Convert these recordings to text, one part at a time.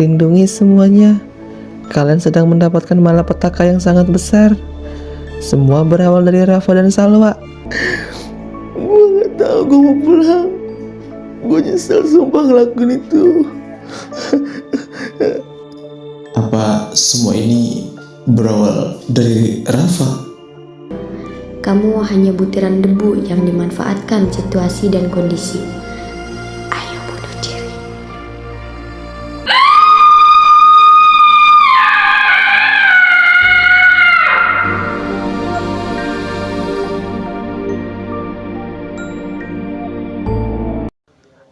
lindungi semuanya. Kalian sedang mendapatkan malapetaka yang sangat besar. Semua berawal dari Rafa dan Salwa. Gue gak tahu gue mau pulang. Gue nyesel sumpah ngelakuin itu. Apa semua ini berawal dari Rafa? Kamu hanya butiran debu yang dimanfaatkan situasi dan kondisi. Ayo bunuh diri.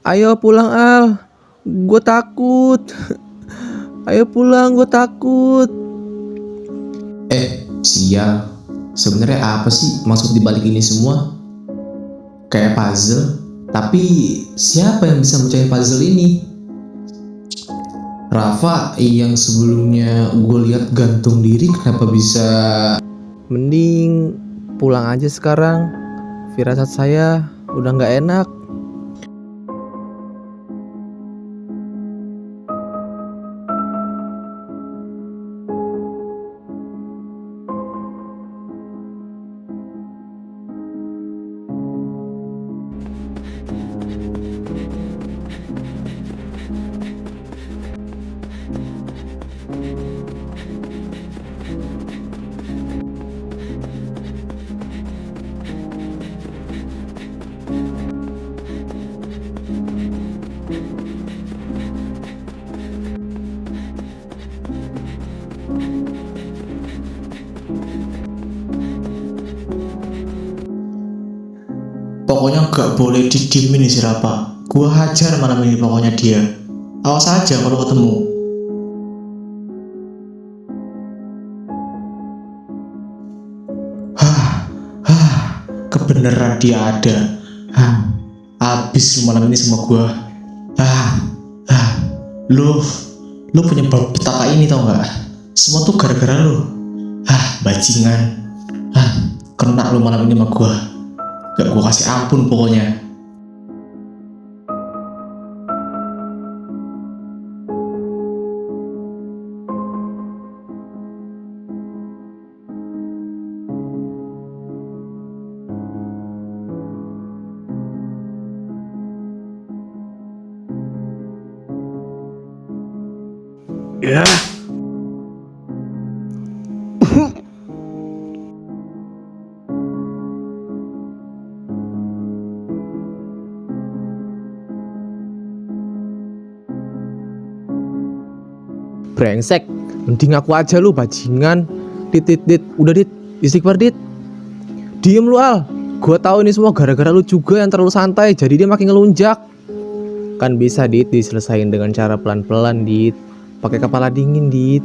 Ayo pulang Al, gue takut. Ayo pulang, gue takut. Sial, sebenarnya apa sih maksud dibalik ini semua? Kayak puzzle, tapi siapa yang bisa mecahin puzzle ini? Rafa yang sebelumnya gue lihat gantung diri, kenapa bisa? Mending pulang aja sekarang. Firasat saya udah gak enak. Pokoknya gak boleh didiemin si Rafa. Gua hajar malam ini pokoknya dia. Awas aja kalau ketemu. Kebeneran dia ada. Abis malam ini sama gua. Lu penyebab petaka ini tau gak? Semua tuh gara-gara lu. Bajingan. Kena lu malam ini sama gua. Gak gua kasih ampun pokoknya. Ya. Brengsek, mending aku aja lu bajingan. Dit, udah dit, istighfar dit. Diem lu Al. Gua tahu ini semua gara-gara lu juga yang terlalu santai, jadi dia makin ngelunjak. Kan bisa dit diselesain dengan cara pelan-pelan dit. Pakai kepala dingin dit.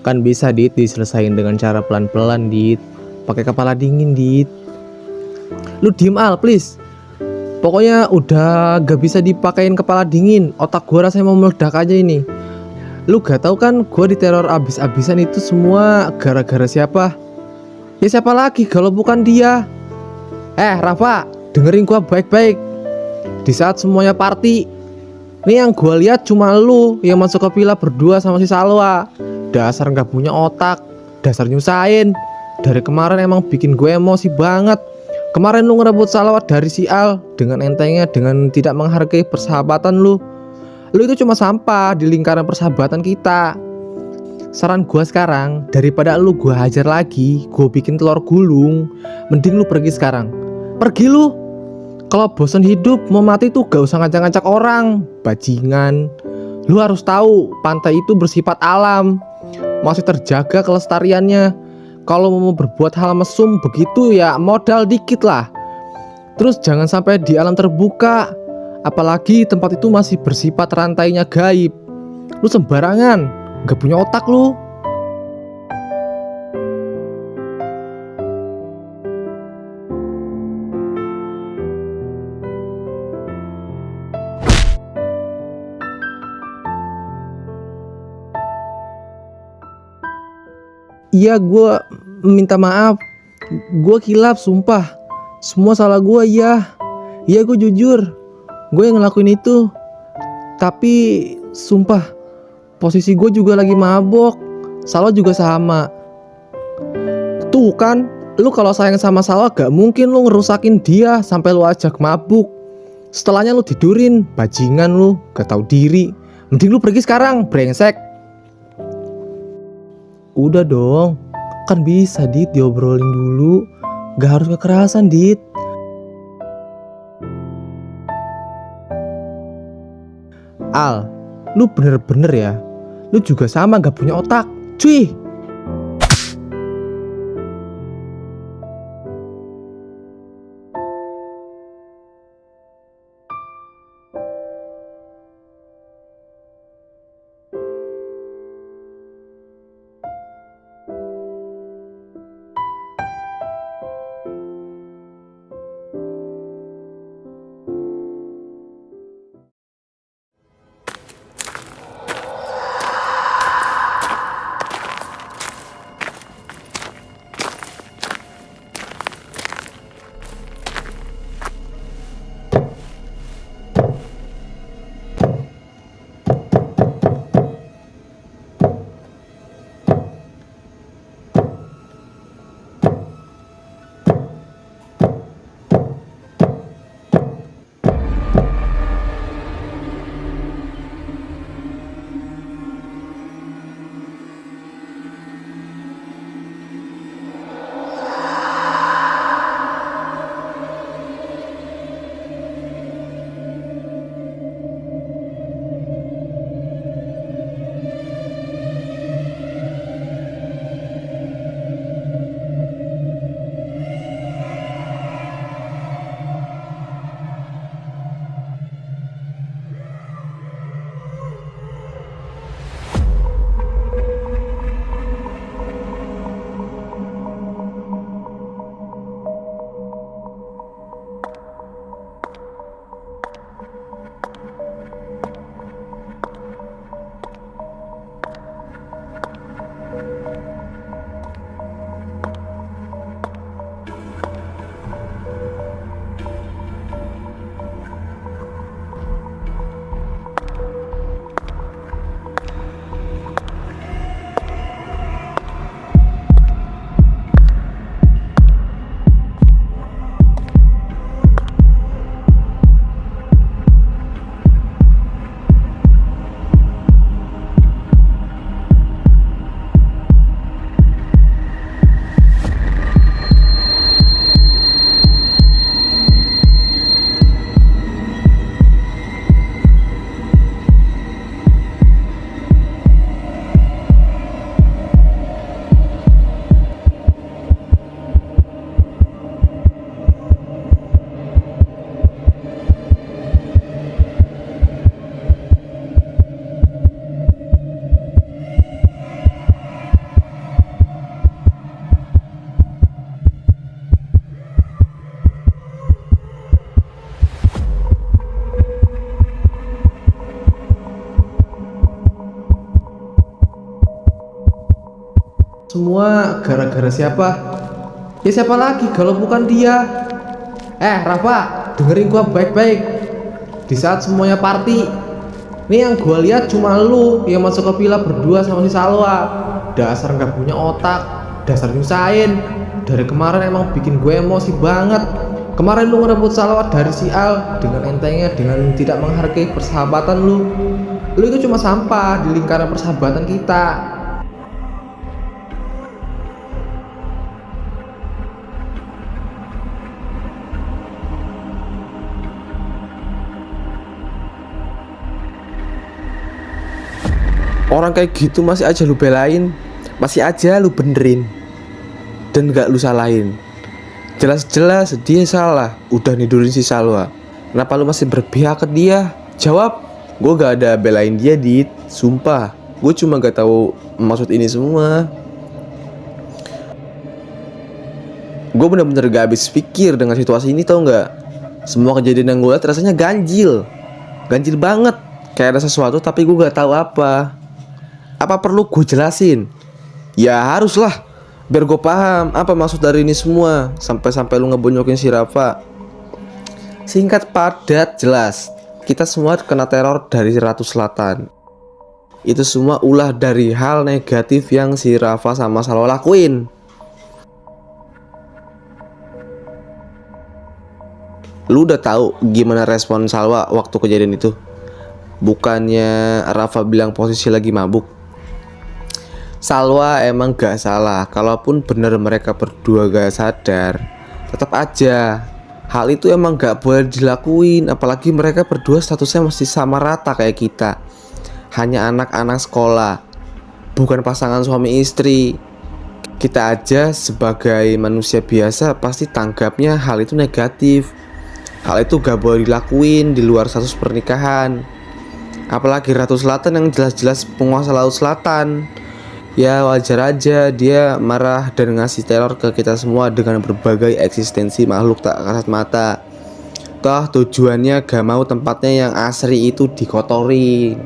Kan bisa dit diselesain dengan cara pelan-pelan dit. Pakai kepala dingin dit. Lu diem Al please. Pokoknya udah gak bisa dipakein kepala dingin. Otak gua rasanya mau meledak aja ini. Lu gak tahu kan gua diteror abis-abisan itu semua gara-gara siapa? Ya siapa lagi kalau bukan dia? Rafa, dengerin gua baik-baik. Di saat semuanya party, nih yang gua lihat cuma lu yang masuk ke villa berdua sama si Salwa. Dasar gak punya otak, dasar nyusahin. Dari kemarin emang bikin gue emosi banget. Kemarin lu ngerebut Salwa dari si Al dengan entengnya, dengan tidak menghargai persahabatan lu. Lu itu cuma sampah di lingkaran persahabatan kita. Saran gue sekarang, daripada lu gue hajar lagi, gue bikin telur gulung, mending lu pergi sekarang. Pergi lu. Kalau bosan hidup mau mati tuh gak usah ngajak-ngajak orang, bajingan. Lu harus tahu pantai itu bersifat alam, masih terjaga kelestariannya. Kalau mau berbuat hal mesum begitu ya modal dikit lah. Terus jangan sampai di alam terbuka. Apalagi tempat itu masih bersifat rantainya gaib. Lu sembarangan, gak punya otak lu. Iya, gue minta maaf. Gue kilaf, sumpah. Semua salah gue, ya. Iya, gue jujur. Gue yang ngelakuin itu. Tapi, sumpah, posisi gue juga lagi mabok. Salwa juga sama. Tuh kan, lu kalau sayang sama Salwa gak mungkin lu ngerusakin dia sampai lu ajak mabuk. Setelahnya lu tidurin, bajingan lu, gak tahu diri. Mending lu pergi sekarang, brengsek. Udah dong, kan bisa Dit diobrolin dulu. Gak harus kekerasan Dit. Al, lu bener-bener ya. Lu juga sama gak punya otak, cuy. Semua gara-gara siapa? Ya siapa lagi kalau bukan dia? Rafa, dengerin gua baik-baik. Di saat semuanya party, nih yang gua lihat cuma lu yang masuk ke villa berdua sama si Salwa. Dasar nggak punya otak, dasar nyusahin. Dari kemarin emang bikin gue emosi banget. Kemarin lu ngerebut Salwa dari si Al dengan entengnya, dengan tidak menghargai persahabatan lu. Lu itu cuma sampah di lingkaran persahabatan kita. Orang kayak gitu masih aja lu belain, masih aja lu benerin, dan gak lu salahin. Jelas-jelas dia salah, udah nidurin si Salwa. Kenapa lu masih berpihak ke dia? Jawab. Gue gak ada belain dia, Dit. Sumpah, gue cuma gak tahu maksud ini semua. Gue bener-bener gak habis pikir dengan situasi ini, tau gak? Semua kejadian yang gue liat rasanya ganjil. Ganjil banget. Kayak ada sesuatu tapi gue gak tahu apa. Apa perlu gue jelasin? Ya haruslah, biar gue paham apa maksud dari ini semua. Sampai-sampai lu ngebonyokin si Rafa. Singkat padat jelas, kita semua kena teror dari Ratu Selatan. Itu semua ulah dari hal negatif yang si Rafa sama Salwa lakuin. Lu udah tahu gimana respon Salwa waktu kejadian itu? Bukannya Rafa bilang posisi lagi mabuk. Salwa emang gak salah. Kalaupun bener mereka berdua gak sadar, tetap aja hal itu emang gak boleh dilakuin. Apalagi mereka berdua statusnya masih sama rata kayak kita. Hanya anak-anak sekolah, bukan pasangan suami istri. Kita aja sebagai manusia biasa pasti tanggapnya hal itu negatif. Hal itu gak boleh dilakuin di luar status pernikahan. Apalagi Ratu Selatan yang jelas-jelas penguasa Laut Selatan. Ya wajar aja dia marah dan ngasih teror ke kita semua dengan berbagai eksistensi makhluk tak kasat mata. Toh tujuannya gak mau tempatnya yang asri itu dikotori.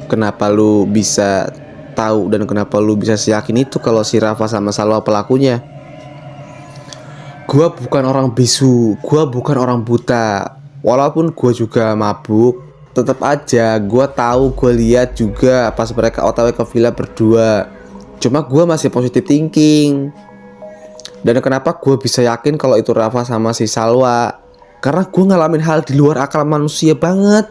Kenapa lu bisa tahu dan kenapa lu bisa yakin itu kalau si Rafa sama Salwa pelakunya? Gua bukan orang bisu, gua bukan orang buta. Walaupun gua juga mabuk, tetap aja gue tahu, gue lihat juga pas mereka OTW ke villa berdua. Cuma gue masih positive thinking. Dan kenapa gue bisa yakin kalau itu Rafa sama si Salwa? Karena gue ngalamin hal di luar akal manusia banget.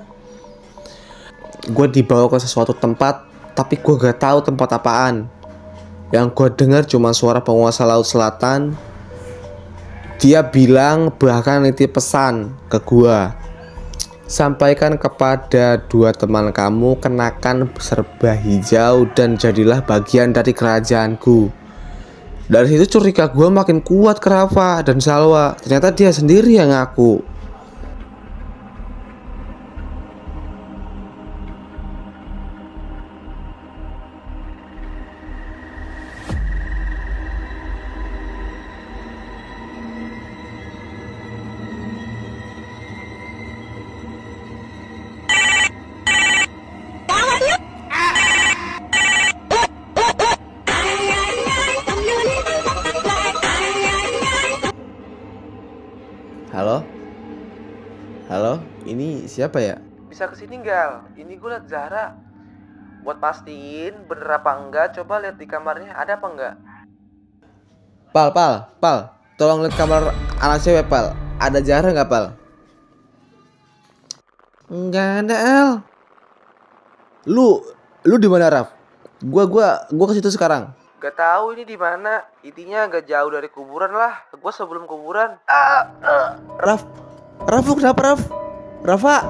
Gue dibawa ke sesuatu tempat, tapi gue gak tahu tempat apaan. Yang gue dengar cuma suara penguasa Laut Selatan. Dia bilang bahkan nitip pesan ke gue. Sampaikan kepada 2 teman kamu, kenakan serba hijau dan jadilah bagian dari kerajaanku. Dari situ curiga gue makin kuat ke Rafa dan Salwa. Ternyata dia sendiri yang ngaku. Halo? Halo? Ini siapa ya? Bisa kesini nggak? Ini gue liat Zahra. Buat pastiin bener apa enggak, coba lihat di kamarnya ada apa enggak. Pal, tolong lihat kamar anak cewek, Pal. Ada Zahra nggak, Pal? Enggak ada, El. Lu di mana, Raf? Gua ke situ sekarang. Gak tahu ini di mana. Intinya gak jauh dari kuburan lah. Gua sebelum kuburan. Raf, lu kenapa, Raf? Rafa,